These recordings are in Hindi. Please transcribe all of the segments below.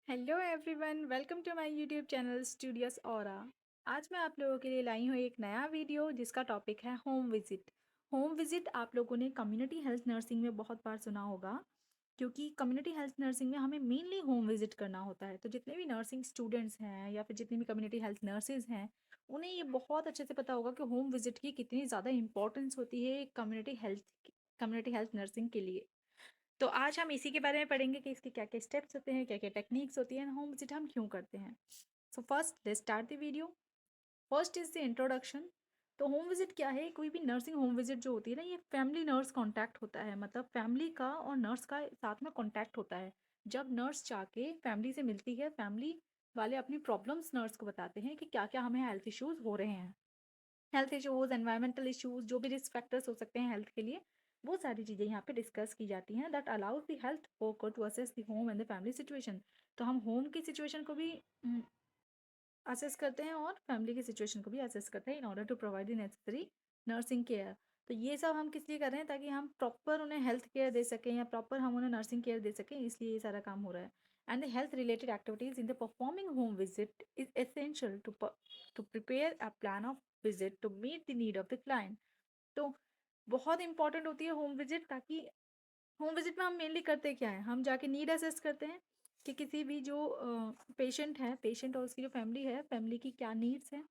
Hello everyone, welcome to my YouTube channel studios Aura. आज मैं आप लोगों के लिए लाई हूँ एक नया वीडियो जिसका टॉपिक है होम विजिट। होम विजिट आप लोगों ने कम्युनिटी हेल्थ नर्सिंग में बहुत बार सुना होगा, क्योंकि कम्युनिटी हेल्थ नर्सिंग में हमें मेनली होम विजिट करना होता है। तो जितने भी नर्सिंग स्टूडेंट्स हैं या फिर जितनी भी कम्युनिटी हेल्थ नर्सेज हैं, उन्हें ये बहुत अच्छे से पता होगा कि होम विजिट की कितनी ज़्यादा इंपॉर्टेंस होती है कम्युनिटी हेल्थ नर्सिंग के लिए। तो आज हम इसी के बारे में पढ़ेंगे कि इसके क्या क्या स्टेप्स होते हैं, क्या क्या टेक्निक्स होती हैं, होम विजिट हम क्यों करते हैं। So first let's start the video. First is the introduction. तो होम विजिट क्या है? कोई भी नर्सिंग होम विजिट जो होती है ना, ये फैमिली नर्स कांटेक्ट होता है, मतलब फैमिली का और नर्स का साथ में कांटेक्ट होता है। जब नर्स जाके फैमिली से मिलती है, फैमिली वाले अपनी प्रॉब्लम्स नर्स को बताते हैं कि क्या क्या हमें हेल्थ इश्यूज हो रहे हैं। हेल्थ इश्यूज, एनवायरमेंटल इश्यूज, जो भी रिस्क फैक्टर्स हो सकते हैं हेल्थ के लिए, वो सारी चीज़ें यहाँ पे डिस्कस की जाती हैं। That allows the health worker to assess the home and the family situation. तो हम होम की सिचुएशन को भी असेस करते हैं और फैमिली की सिचुएशन को भी असेस करते हैं in order to provide the necessary nursing care. तो ये सब हम किस लिए कर रहे हैं? ताकि हम प्रॉपर उन्हें हेल्थ केयर दे सकें या प्रॉपर हम उन्हें नर्सिंग केयर दे सकें, इसलिए ये सारा काम हो रहा है। And the health related activities in the performing home visit is essential to prepare a plan of visit to meet the need of the client. तो बहुत इंपॉर्टेंट होती है होम विजिट, ताकि होम विजिट में हम मेनली करते क्या है, हम जाके नीड असेस करते हैं कि किसी भी जो पेशेंट और उसकी जो फैमिली है, फैमिली की क्या नीड्स हैं।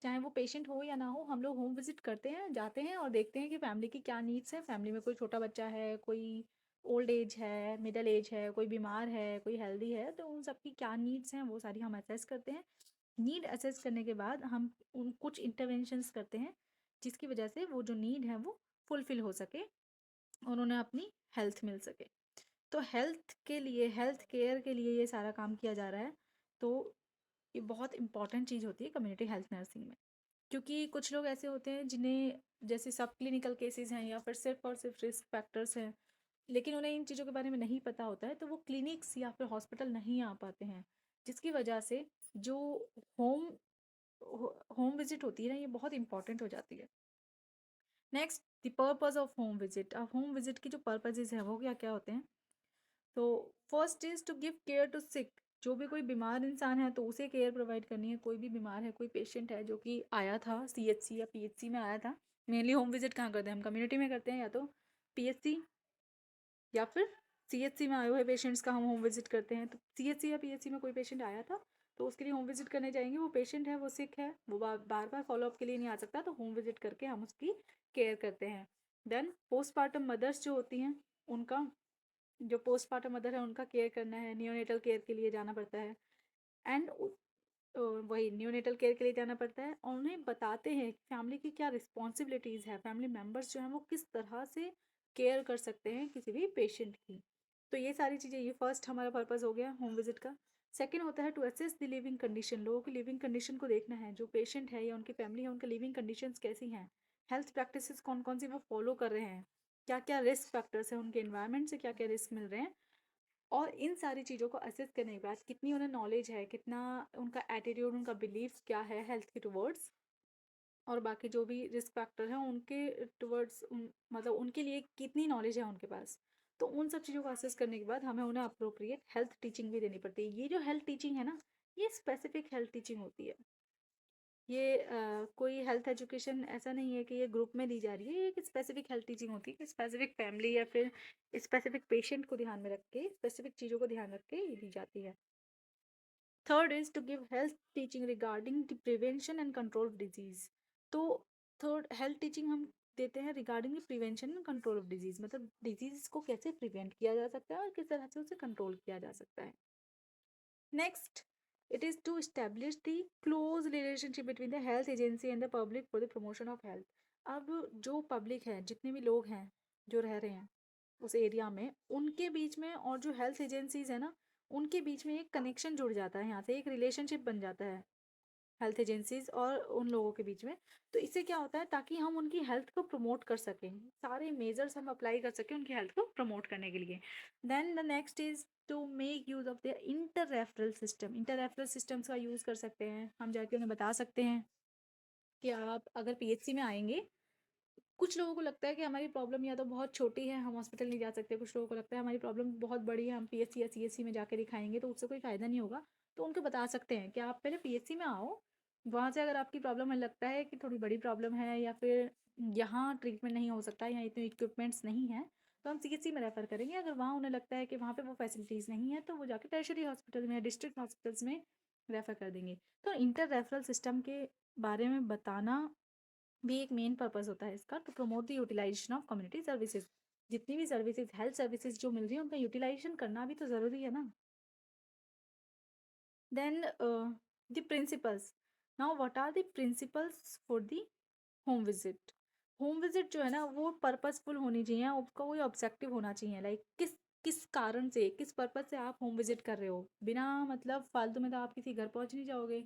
चाहे वो पेशेंट हो या ना हो, हम लोग होम विजिट करते हैं, जाते हैं और देखते हैं कि फैमिली की क्या नीड्स है। फैमिली में कोई छोटा बच्चा है, कोई ओल्ड एज है, मिडल एज है, कोई बीमार है, कोई हेल्दी है, तो उन सबकी क्या नीड्स हैं वो सारी हम असेस करते हैं। नीड असेस करने के बाद हम उन कुछ इंटरवेंशंस करते हैं, जिसकी वजह से वो जो नीड है वो फुलफिल हो सके और उन्हें अपनी हेल्थ मिल सके। तो हेल्थ के लिए, हेल्थ केयर के लिए ये सारा काम किया जा रहा है। तो ये बहुत इंपॉर्टेंट चीज़ होती है कम्युनिटी हेल्थ नर्सिंग में, क्योंकि कुछ लोग ऐसे होते हैं जिन्हें जैसे सब क्लिनिकल केसेस हैं या फिर सिर्फ और सिर्फ रिस्क फैक्टर्स हैं, लेकिन उन्हें इन चीज़ों के बारे में नहीं पता होता है, तो वो क्लिनिक्स या फिर हॉस्पिटल नहीं आ पाते हैं, जिसकी वजह से जो होम होम विजिट होती है ना, ये बहुत इंपॉर्टेंट हो जाती है। Next, the purpose of home visit. अब होम विजिट की जो पर्पजेज है वो क्या क्या होते हैं? तो first is to give care to sick. जो भी कोई बीमार इंसान है तो उसे केयर प्रोवाइड करनी है। कोई भी बीमार है, कोई पेशेंट है जो कि आया था सीएचसी या पीएचसी में आया था। मेनली होम विजिट कहाँ करते हैं हम? कम्युनिटी में करते हैं, या तो पीएचसी या फिर सीएचसी में आए हुए पेशेंट्स का हम होम विजिट करते हैं। तो सीएचसी या पीएचसी में कोई पेशेंट आया था तो उसके लिए होम विजिट करने जाएंगे। वो पेशेंट है, वो सिक है, वो बार बार फॉलोअप के लिए नहीं आ सकता, तो होम विजिट करके हम उसकी केयर करते हैं। देन पोस्टमार्टम मदर्स जो होती हैं, उनका जो पोस्टमार्टम मदर है उनका केयर करना है, नियोनेटल केयर के लिए जाना पड़ता है। एंड वही नियोनेटल केयर के लिए जाना पड़ता है और उन्हें बताते हैं फैमिली की क्या रिस्पॉन्सिबिलिटीज़ है, फैमिली मेम्बर्स जो हैं वो किस तरह से केयर कर सकते हैं किसी भी पेशेंट की। तो ये सारी चीज़ें, ये फर्स्ट हमारा पर्पज़ हो गया होम विजिट का। सेकेंड होता है to assess the living condition. लोगों की लिविंग कंडीशन को देखना है, जो पेशेंट है या उनकी फैमिली है उनकी लिविंग कंडीशंस कैसी हैं, हेल्थ प्रैक्टिसेस कौन कौन सी वो फॉलो कर रहे हैं, क्या क्या रिस्क फैक्टर्स हैं, उनके इन्वायरमेंट से क्या क्या रिस्क मिल रहे हैं। और इन सारी चीज़ों को असेस करने के बाद कितनी उन्हें नॉलेज है, कितना उनका एटीट्यूड, उनका बिलीव्स क्या है हेल्थ के टुवर्ड्स, और बाकी जो भी रिस्क फैक्टर हैं उनके टुवर्ड्स मतलब उनके लिए कितनी नॉलेज है उनके पास। तो उन सब चीज़ों को असेस करने के बाद हमें उन्हें अप्रोप्रिएट हेल्थ टीचिंग भी देनी पड़ती है। ये जो हेल्थ टीचिंग है ना, ये स्पेसिफिक हेल्थ टीचिंग होती है। ये कोई हेल्थ एजुकेशन ऐसा नहीं है कि ये ग्रुप में दी जा रही है। ये एक स्पेसिफिक हेल्थ टीचिंग होती है कि स्पेसिफिक फैमिली या फिर स्पेसिफिक पेशेंट को ध्यान में रख के, स्पेसिफिक चीज़ों को ध्यान रख के ये दी जाती है। Third is to give health teaching regarding the prevention and control of disease. तो थर्ड हेल्थ टीचिंग हम देते हैं regarding the prevention and control of disease, मतलब डिजीज को कैसे प्रिवेंट किया जा सकता है और किस तरह से उसे कंट्रोल किया जा सकता है। Next, it is to establish the close relationship between the health agency and the public for the promotion of health। अब जो पब्लिक है, जितने भी लोग हैं जो रह रहे हैं उस एरिया में, उनके बीच में और जो हेल्थ एजेंसीज है ना, उनके बीच में एक कनेक्शन जुड़ जाता है, यहाँ से एक रिलेशनशिप बन जाता है हेल्थ एजेंसीज और उन लोगों के बीच में। तो इससे क्या होता है, ताकि हम उनकी हेल्थ को प्रमोट कर सकें, सारे मेजर्स हम अप्लाई कर सकें उनकी हेल्थ को प्रमोट करने के लिए। Then the next is to make use of the inter referral system. Inter referral systems का यूज़ कर सकते हैं, हम जाके उन्हें बता सकते हैं कि आप अगर पीएचसी में आएंगे कुछ लोगों को लगता है कि हमारी प्रॉब्लम या तो बहुत छोटी है, हम हॉस्पिटल नहीं जा सकते, कुछ लोगों को लगता है हमारी प्रॉब्लम बहुत बड़ी है, हम पीएचसी या सीएचसी में जाके दिखाएंगे तो उससे कोई फ़ायदा नहीं होगा। तो उनको बता सकते हैं कि आप पहले पीएचसी में आओ, वहाँ से अगर आपकी प्रॉब्लम हमें लगता है कि थोड़ी बड़ी प्रॉब्लम है या फिर यहाँ ट्रीटमेंट नहीं हो सकता, यहाँ इतने इक्विपमेंट्स नहीं हैं, तो हम सीएचसी में रेफ़र करेंगे। अगर वहाँ उन्हें लगता है कि वहाँ पे वो फैसिलिटीज़ नहीं है, तो वो जाके टर्शियरी हॉस्पिटल में या डिस्ट्रिक्ट हॉस्पिटल्स में रेफ़र कर देंगे। तो इंटर रेफरल सिस्टम के बारे में बताना भी एक मेन पर्पस होता है इसका, to promote the utilization of community services. जितनी भी सर्विसेज, हेल्थ सर्विसेज जो मिल रही है उनका यूटिलाइजेशन करना भी तो ज़रूरी है ना। Then the principles. Now what are the principles for the home visit. Home visit जो है ना वो पर्पसफुल होनी चाहिए, उसका कोई ऑब्जेक्टिव होना चाहिए, लाइक किस किस कारण से, किस पर्पस से आप होम विजिट कर रहे हो। बिना मतलब फालतू में तो आप किसी घर पहुंच नहीं जाओगे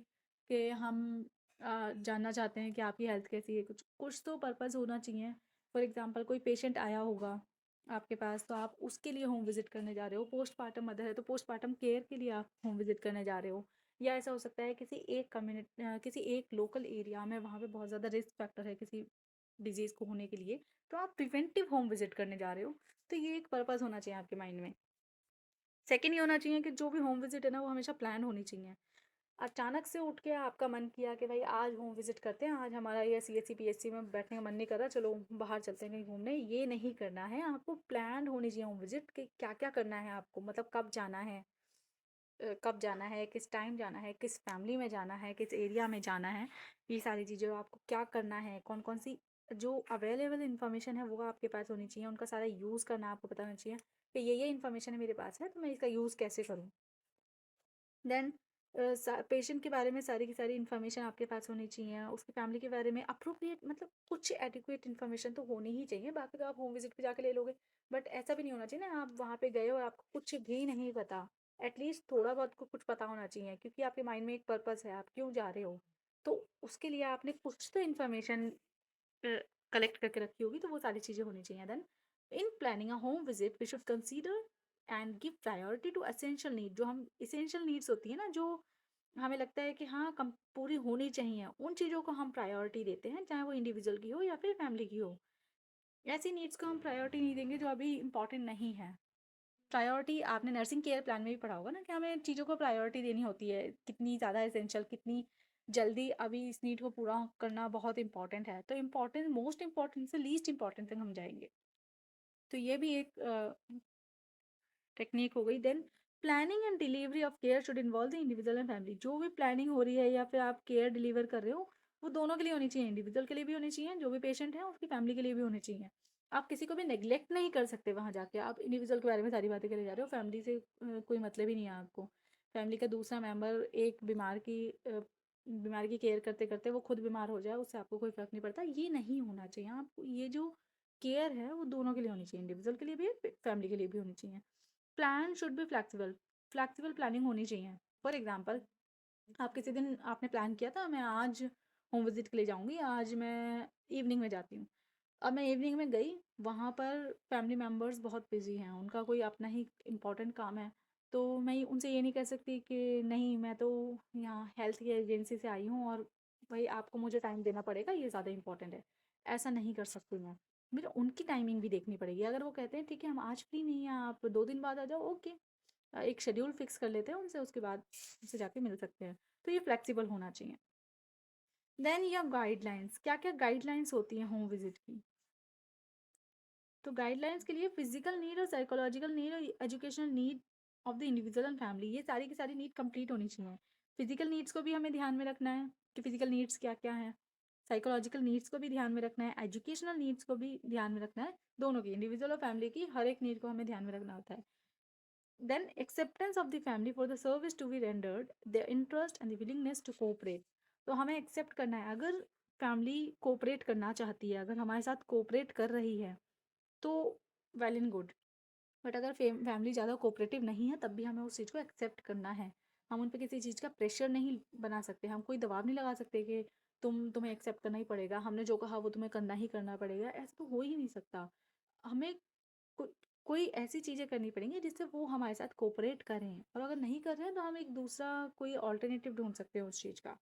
कि हम जानना चाहते हैं कि आपकी हेल्थ कैसी है। कुछ कुछ तो पर्पस होना चाहिए। फॉर एग्जांपल कोई पेशेंट आया होगा आपके पास, तो आप उसके लिए होम विजिट करने जा रहे हो। पोस्टमार्टम मदर है तो पोस्टमार्टम केयर के लिए आप होम विजिट करने जा रहे हो। या ऐसा हो सकता है किसी एक कम्युनिटी, किसी एक लोकल एरिया में वहाँ पे बहुत ज़्यादा रिस्क फैक्टर है किसी डिजीज़ को होने के लिए, तो आप प्रिवेंटिव होम विजिट करने जा रहे हो। तो ये एक पर्पस होना चाहिए आपके माइंड में। सेकंड ये होना चाहिए कि जो भी होम विजिट है ना वो हमेशा प्लान होनी चाहिए। अचानक से उठ के आपका मन किया कि भाई आज होम विजिट करते हैं, आज हमारा ये सीएचसी पीएचसी में बैठने का मन नहीं कर रहा, चलो बाहर चलते हैं कहीं घूमने, ये नहीं करना है। आपको प्लान होनी चाहिए होम विजिट कि क्या क्या करना है आपको, मतलब कब जाना है, कब जाना है, किस टाइम जाना है, किस फैमिली में जाना है, किस एरिया में जाना है, ये सारी चीज़ें आपको क्या करना है, कौन कौन सी जो अवेलेबल इन्फॉर्मेशन है वो आपके पास होनी चाहिए, उनका सारा यूज़ करना आपको पता होना चाहिए कि ये इन्फॉर्मेशन है मेरे पास है तो मैं इसका यूज़ कैसे करूँ। देन पेशेंट के बारे में सारी की सारी इन्फॉर्मेशन आपके पास होनी चाहिए, उसकी फैमिली के बारे में अप्रोप्रिएट, मतलब कुछ एडिक्वेट इन्फॉर्मेशन तो होनी ही चाहिए। बाकी तो आप होम विजिट पे जाके ले लोगे, बट ऐसा भी नहीं होना चाहिए ना आप वहाँ पे गए और आपको कुछ भी नहीं पता। एटलीस्ट थोड़ा बहुत को कुछ पता होना चाहिए, क्योंकि आपके माइंड में एक पर्पस है, आप क्यों जा रहे हो। तो उसके लिए आपने कुछ तो इन्फॉर्मेशन कलेक्ट करके रखी होगी, तो वो सारी चीज़ें होनी चाहिए। Then in planning a home visit we should consider and give priority to essential need. जो हम एसेंशियल नीड्स होती है ना, जो हमें लगता है कि हाँ कम पूरी होनी चाहिए, उन चीज़ों को हम प्रायोरिटी देते हैं, चाहे वो इंडिविजुअल की हो या फिर फैमिली की हो। ऐसी नीड्स को हम प्रायोरिटी नहीं देंगे जो अभी इंपॉर्टेंट नहीं है। प्रायोरिटी आपने नर्सिंग केयर प्लान में भी पढ़ा होगा ना कि हमें चीज़ों को प्रायोरिटी देनी होती है, कितनी ज़्यादा एसेंशियल, कितनी जल्दी अभी इस नीड को पूरा करना बहुत इंपॉर्टेंट है। तो इम्पॉर्टेंट, मोस्ट इंपॉर्टेंट से लीस्ट इंपॉर्टेंट तक हम जाएंगे। तो ये भी एक टेक्निक हो गई। Then planning and delivery of care should involve the individual and family. जो भी प्लानिंग हो रही है या फिर आप केयर डिलीवर कर रहे हो, वो दोनों के लिए होनी चाहिए, इंडिविजुअल के लिए भी होनी चाहिए, जो भी पेशेंट है उसकी फैमिली के लिए भी होनी चाहिए। आप किसी को भी नेग्लेक्ट नहीं कर सकते वहाँ जाके। आप इंडिविजुअल के बारे में सारी बातें करे जा रहे हो, फैमिली से कोई मतलब ही नहीं है आपको। फैमिली का दूसरा मेंबर एक बीमार की केयर करते करते वो खुद बीमार हो जाए, उससे आपको कोई फर्क नहीं पड़ता, ये नहीं होना चाहिए। आपको ये जो केयर है वो दोनों के लिए होनी चाहिए, इंडिविजुअल के लिए भी, फैमिली के लिए भी होनी चाहिए। Plan should be flexible. Flexible planning होनी चाहिए। फॉर एग्जाम्पल, आप किसी दिन आपने प्लान किया था मैं आज होम विजिट के लिए जाऊंगी, आज मैं इवनिंग में जाती हूँ। अब मैं इवनिंग में गई, वहाँ पर फैमिली मेम्बर्स बहुत बिजी हैं, उनका कोई अपना ही इम्पोर्टेंट काम है। तो मैं उनसे ये नहीं कह सकती कि नहीं मैं तो यहाँ हेल्थ केयर एजेंसी से आई हूँ और भाई आपको मुझे टाइम देना पड़ेगा, ये ज़्यादा इंपॉर्टेंट है। ऐसा नहीं कर सकती मैं। मुझे उनकी टाइमिंग भी देखनी पड़ेगी। अगर वो कहते हैं ठीक है हम आज फ्री नहीं हैं, आप 2 दिन बाद आ जाओ, ओके, एक शेड्यूल फिक्स कर लेते हैं उनसे, उसके बाद उनसे जाके मिल सकते हैं। तो ये फ्लेक्सिबल होना चाहिए। देन या गाइडलाइंस, क्या क्या गाइडलाइंस होती हैं होम विजिट की। तो गाइडलाइंस के लिए फिजिकल नीड और साइकोलॉजिकल नीड और educational need of the individual and family, ये सारी की सारी नीड कंप्लीट होनी चाहिए। फिजिकल नीड्स को भी हमें ध्यान में रखना है कि फिजिकल नीड्स क्या क्या है, साइकोलॉजिकल नीड्स को भी ध्यान में रखना है, एजुकेशनल नीड्स को भी ध्यान में रखना है। दोनों की, इंडिविजुअल और फैमिली की, हर एक नीड को हमें ध्यान में रखना होता है। Then acceptance of the family for the service to be rendered, the interest and the willingness to cooperate. तो हमें एक्सेप्ट करना है, अगर फैमिली कोऑपरेट करना चाहती है, अगर हमारे साथ कोऑपरेट कर रही है तो वेल एंड गुड। बट अगर फैमिली ज़्यादा कोऑपरेटिव नहीं है तब भी हमें उस चीज़ को एक्सेप्ट करना है। हम उन पे किसी चीज़ का प्रेशर नहीं बना सकते, हम कोई दबाव नहीं लगा सकते कि तुम्हें एक्सेप्ट करना ही पड़ेगा, हमने जो कहा वो तुम्हें करना ही करना पड़ेगा, ऐसा तो हो ही नहीं सकता। हमें को, कोई ऐसी चीज़ें करनी पड़ेंगी जिससे वो हमारे साथ कोऑपरेट करें, और अगर नहीं कर रहे हैं तो हम एक दूसरा कोई ऑल्टरनेटिव ढूंढ सकते हैं उस चीज़ का।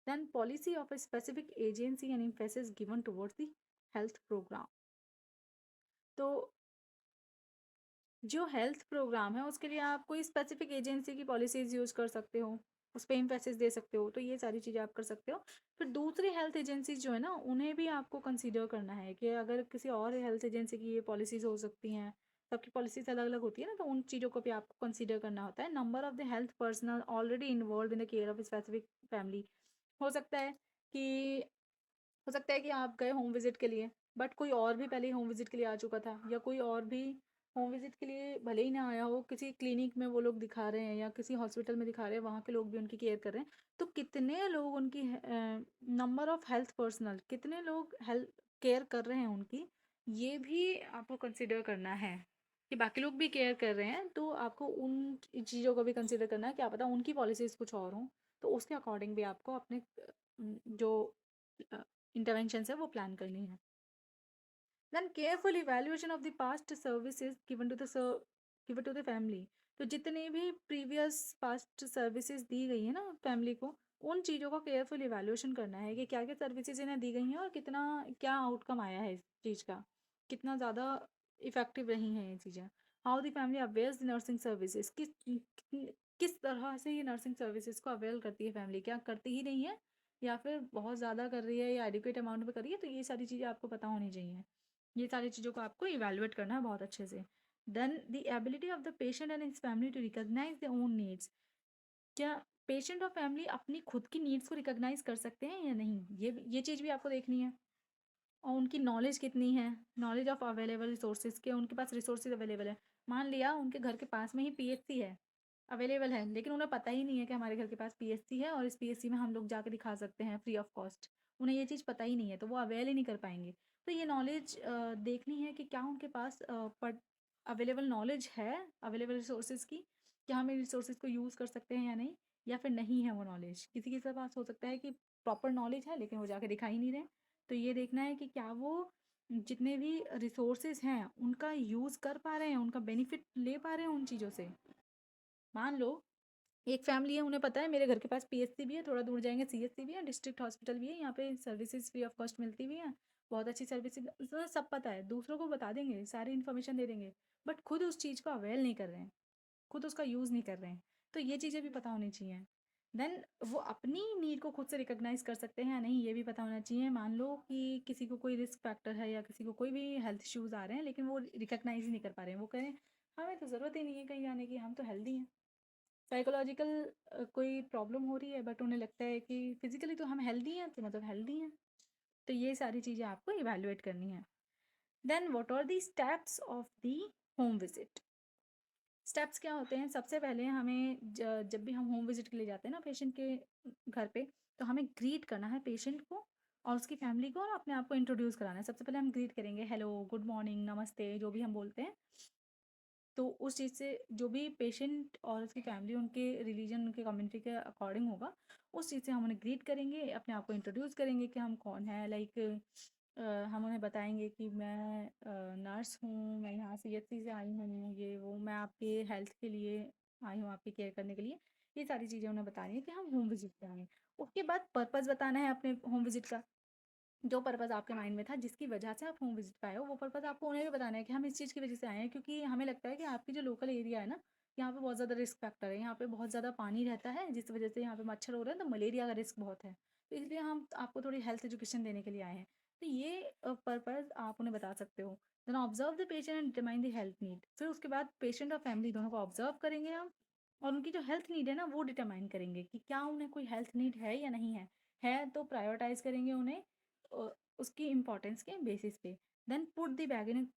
Then policy of a specific agency and emphasis given towards the health program. तो जो हेल्थ प्रोग्राम है उसके लिए आप कोई स्पेसिफिक एजेंसी की पॉलिसीज़ यूज़ कर सकते हो, उस पे एम्फेसिस दे सकते हो, तो ये सारी चीज़ें आप कर सकते हो। फिर दूसरी हेल्थ एजेंसीज़ जो है ना, उन्हें भी आपको कंसीडर करना है कि अगर किसी और हेल्थ एजेंसी की ये पॉलिसीज़ हो सकती हैं, सबकी पॉलिसीज़ अलग-अलग होती है ना, तो उन चीज़ों को भी आपको कंसीडर करना होता है। Number of the health personnel already involved in the care of specific family. हो सकता है कि आप गए होम विजिट के लिए, बट कोई और भी पहले ही होम विजिट के लिए आ चुका था, या कोई और भी होम विजिट के लिए भले ही ना आया हो, किसी क्लिनिक में वो लोग दिखा रहे हैं या किसी हॉस्पिटल में दिखा रहे हैं, वहाँ के लोग भी उनकी केयर कर रहे हैं। तो कितने लोग उनकी नंबर ऑफ हेल्थ पर्सनल कितने लोग हेल्थ केयर कर रहे हैं उनकी, ये भी आपको कंसिडर करना है। कि बाकी लोग भी केयर कर रहे हैं, तो आपको उन चीज़ों को भी कंसिडर करना है, क्या पता उनकी पॉलिसीज़ कुछ और हों, तो उसके अकॉर्डिंग भी आपको अपने जो इंटरवेंशंस है वो प्लान करनी है। Then careful evaluation of the past services given to the family. तो जितने भी प्रीवियस पास्ट सर्विसेज दी गई है ना फैमिली को, उन चीज़ों का केयरफुल इवैल्यूएशन करना है कि क्या क्या सर्विसेज इन्हें दी गई हैं और कितना क्या आउटकम आया है इस चीज़ का, कितना ज़्यादा इफेक्टिव रही हैं ये चीज़ें। How the family awares the nursing services, किस तरह से ये नर्सिंग सर्विसेज को अवेल करती है फैमिली, क्या करती ही नहीं है या फिर बहुत ज़्यादा कर रही है या एडिक्वेट अमाउंट में कर रही है, तो ये सारी चीज़ें आपको पता होनी चाहिए। ये सारी चीज़ों को आपको इवैल्यूएट करना है बहुत अच्छे से। Then the ability of the patient and his family to recognise their own needs. क्या पेशेंट और फैमिली अपनी खुद की नीड्स को रिकॉग्नाइज कर सकते हैं या नहीं, ये चीज़ भी आपको देखनी है। और उनकी नॉलेज कितनी है, नॉलेज ऑफ अवेलेबल रिसोर्सेज के, उनके पास रिसोर्सेज अवेलेबल है। मान लिया उनके घर के पास में ही पीएचसी है, अवेलेबल है, लेकिन उन्हें पता ही नहीं है कि हमारे घर के पास पीएचसी है और इस पीएचसी में हम लोग जाके दिखा सकते हैं फ्री ऑफ कॉस्ट। उन्हें ये चीज़ पता ही नहीं है, तो वो अवेल ही नहीं कर पाएंगे। तो ये नॉलेज देखनी है कि क्या उनके पास अवेलेबल नॉलेज है अवेलेबल रिसोर्सेज की, क्या हम इन रिसोर्सेज को यूज़ कर सकते हैं या नहीं, या फिर नहीं है वो नॉलेज। किसी किसी के पास हो सकता है कि प्रॉपर नॉलेज है लेकिन वो जाके दिखा ही नहीं रहे। तो ये देखना है कि क्या वो जितने भी रिसोर्सेज हैं उनका यूज़ कर पा रहे हैं, उनका बेनिफिट ले पा रहे हैं उन चीज़ों से। मान लो एक फैमिली है, उन्हें पता है मेरे घर के पास पीएचसी भी है, थोड़ा दूर जाएंगे सीएचसी भी है, डिस्ट्रिक्ट हॉस्पिटल भी है, यहाँ पे सर्विसेज फ्री ऑफ कॉस्ट मिलती भी हैं, बहुत अच्छी सर्विसेज, तो सब पता है, दूसरों को बता देंगे, सारी इन्फॉर्मेशन दे देंगे, बट खुद उस चीज़ को अवेल नहीं कर रहे हैं, खुद उसका यूज़ नहीं कर रहे हैं। तो ये चीज़ें भी पता होनी चाहिए। देन वो अपनी नीड को खुद से रिकॉग्नाइज कर सकते हैं या नहीं, ये भी पता होना चाहिए। मान लो कि किसी को कोई रिस्क फैक्टर है या किसी को कोई भी हेल्थ इश्यूज आ रहे हैं, लेकिन वो रिकॉग्नाइज ही नहीं कर पा रहे हैं, वो कह रहे हैं हमें तो ज़रूरत ही नहीं है कहीं जाने की, हम तो हेल्दी हैं। साइकोलॉजिकल कोई प्रॉब्लम हो रही है, बट उन्हें लगता है कि फिजिकली तो हम हेल्दी हैं, तो मतलब हेल्दी हैं। तो ये सारी चीज़ें आपको इवैल्यूएट करनी है। Then what are the steps of the home visit. Steps क्या होते हैं, सबसे पहले हमें जब भी हम होम विजिट के लिए जाते हैं ना पेशेंट के घर पे, तो हमें ग्रीट करना है पेशेंट को और उसकी फैमिली को, और अपने आप को इंट्रोड्यूस कराना है। सबसे पहले हम ग्रीट करेंगे, हेलो, गुड मॉर्निंग, नमस्ते, जो भी हम बोलते हैं। तो उस चीज़ से जो भी पेशेंट और उसकी फैमिली उनके रिलीजन उनके कम्युनिटी के अकॉर्डिंग होगा, उस चीज़ से हम उन्हें ग्रीट करेंगे, अपने आप को इंट्रोड्यूस करेंगे कि हम कौन है। लाइक हम उन्हें बताएंगे कि मैं नर्स हूँ, मैं यहाँ सीएचसी से आई हूँ, ये वो, मैं आपके हेल्थ के लिए आई हूँ, आपकी केयर करने के लिए। ये सारी चीज़ें उन्हें बतानी है कि हम होम विजिट पे आए हैं। उसके बाद पर्पज़ बताना है अपने होम विजिट का, जो पर्पज़ आपके माइंड में था जिसकी वजह से आप होम विजिट पे आए हो, वो पर्पज़ आपको उन्हें भी बताना है कि हम इस चीज़ की वजह से आए हैं, क्योंकि हमें लगता है कि आपकी जो लोकल एरिया है ना, यहाँ पे बहुत ज़्यादा रिस्क फैक्टर है, यहाँ पे बहुत ज़्यादा पानी रहता है, जिस वजह से यहाँ पे मच्छर हो रहे हैं, तो मलेरिया का रिस्क बहुत है। तो इसलिए हम आपको थोड़ी हेल्थ एजुकेशन देने के लिए आए हैं। तो ये पर्पज़ आप उन्हें बता सकते हो। Then observe the patient and determine the health need. फिर उसके बाद पेशेंट और फैमिली दोनों को ऑब्जर्व करेंगे हम, और उनकी जो हेल्थ नीड है ना वो डिटरमाइन करेंगे कि क्या उन्हें कोई हेल्थ नीड है या नहीं है। है तो प्रायोरिटाइज करेंगे उन्हें उसकी इम्पोर्टेंस के बेसिस पे। देन पुट द बैग इन।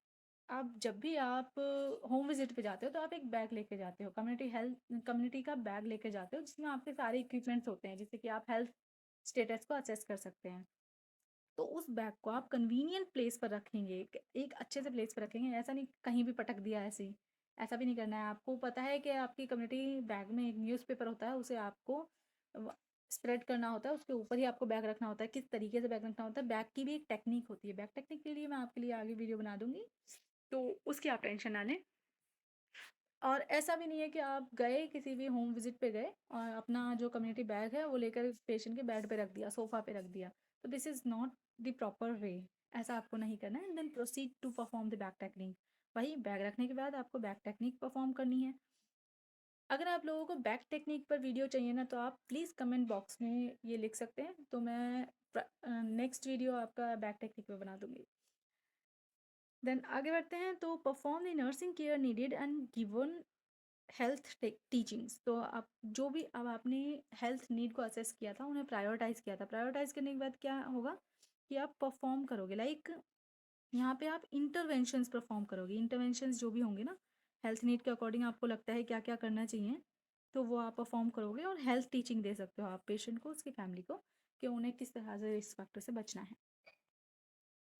आप जब भी आप होम विजिट पे जाते हो तो आप एक बैग लेके जाते हो, कम्युनिटी का बैग लेके जाते हो, जिसमें आपके सारे इक्विपमेंट्स होते हैं, जिससे कि आप हेल्थ स्टेटस को असेस कर सकते हैं। तो उस बैग को आप कन्वीनियंट प्लेस पर रखेंगे, एक अच्छे से प्लेस पर रखेंगे, ऐसा नहीं कहीं भी पटक दिया ऐसे ही। ऐसा भी नहीं करना है। आपको पता है कि आपकी कम्युनिटी बैग में एक न्यूज़पेपर होता है, उसे आपको स्प्रेड करना होता है, उसके ऊपर ही आपको बैग रखना होता है। किस तरीके से बैग रखना होता है, बैग की भी एक टेक्निक होती है। बैग टेक्निक के लिए मैं आपके लिए आगे वीडियो बना दूंगी, तो उसकी आप टेंशन ना लें। और ऐसा भी नहीं है कि आप गए किसी भी होम विजिट पे गए और अपना जो कम्युनिटी बैग है वो लेकर पेशेंट के बेड पे रख दिया, सोफ़ा पे रख दिया। तो this is not the proper way. ऐसा आपको नहीं करना है। Then proceed to perform the bag technique. वही बैग रखने के बाद आपको बैक टेक्निक परफॉर्म करनी है। अगर आप लोगों को बैक टेक्निक पर वीडियो चाहिए ना, तो आप प्लीज़ कमेंट बॉक्स में ये लिख सकते हैं, तो मैं नेक्स्ट वीडियो आपका बैक टेक्निक पे बना दूंगी। देन आगे बढ़ते हैं। तो perform the nursing care needed and given health teachings. तो आप जो भी अब आपने हेल्थ नीड को असेस किया था, उन्हें प्रायोरिटाइज किया था, प्रायोरिटाइज करने के बाद क्या होगा कि आप परफॉर्म करोगे। लाइक यहाँ पे आप इंटरवेंशंस परफॉर्म करोगे। इंटरवेंशंस जो भी होंगे ना, हेल्थ नीड के अकॉर्डिंग आपको लगता है क्या क्या करना चाहिए, तो वो आप परफॉर्म करोगे। और हेल्थ टीचिंग दे सकते हो आप पेशेंट को, उसकी फैमिली को, कि उन्हें किस तरह से रिस्क फैक्टर से बचना है।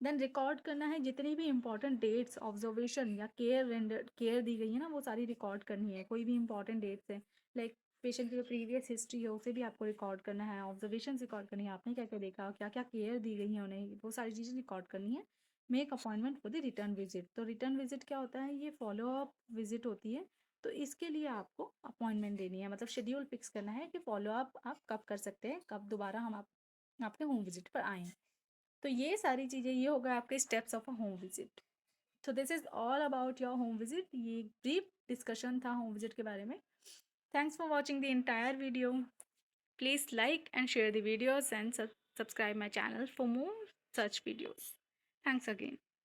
देन रिकॉर्ड करना है जितनी भी इंपॉर्टेंट डेट्स, ऑब्जर्वेशन या केयर दी गई है ना, वो सारी रिकॉर्ड करनी है। कोई भी इंपॉर्टेंट डेट्स है, लाइक पेशेंट की जो प्रीवियस हिस्ट्री है उसे भी आपको रिकॉर्ड करना है, ऑब्जर्वेशन रिकॉर्ड करनी है, आपने क्या क्या देखा, क्या क्या केयर दी गई है उन्हें, वो सारी चीज़ें रिकॉर्ड करनी है। Make appointment for the return visit. तो रिटर्न विजिट क्या होता है, ये फॉलो अप विजिट होती है। तो इसके लिए आपको अपॉइंटमेंट देनी है, मतलब शेड्यूल फिक्स करना है कि फॉलो अप आप कब कर सकते हैं, कब दोबारा हम आपके होम विजिट पर आएँ। तो ये सारी चीज़ें, ये हो गया आपके steps of a home visit. तो this is all about your home visit. ये ब्रीफ डिस्कशन था होम विजिट के बारे में। Thanks for watching the entire video. Please like and share the videos and subscribe my channel for more such videos. Thanks again.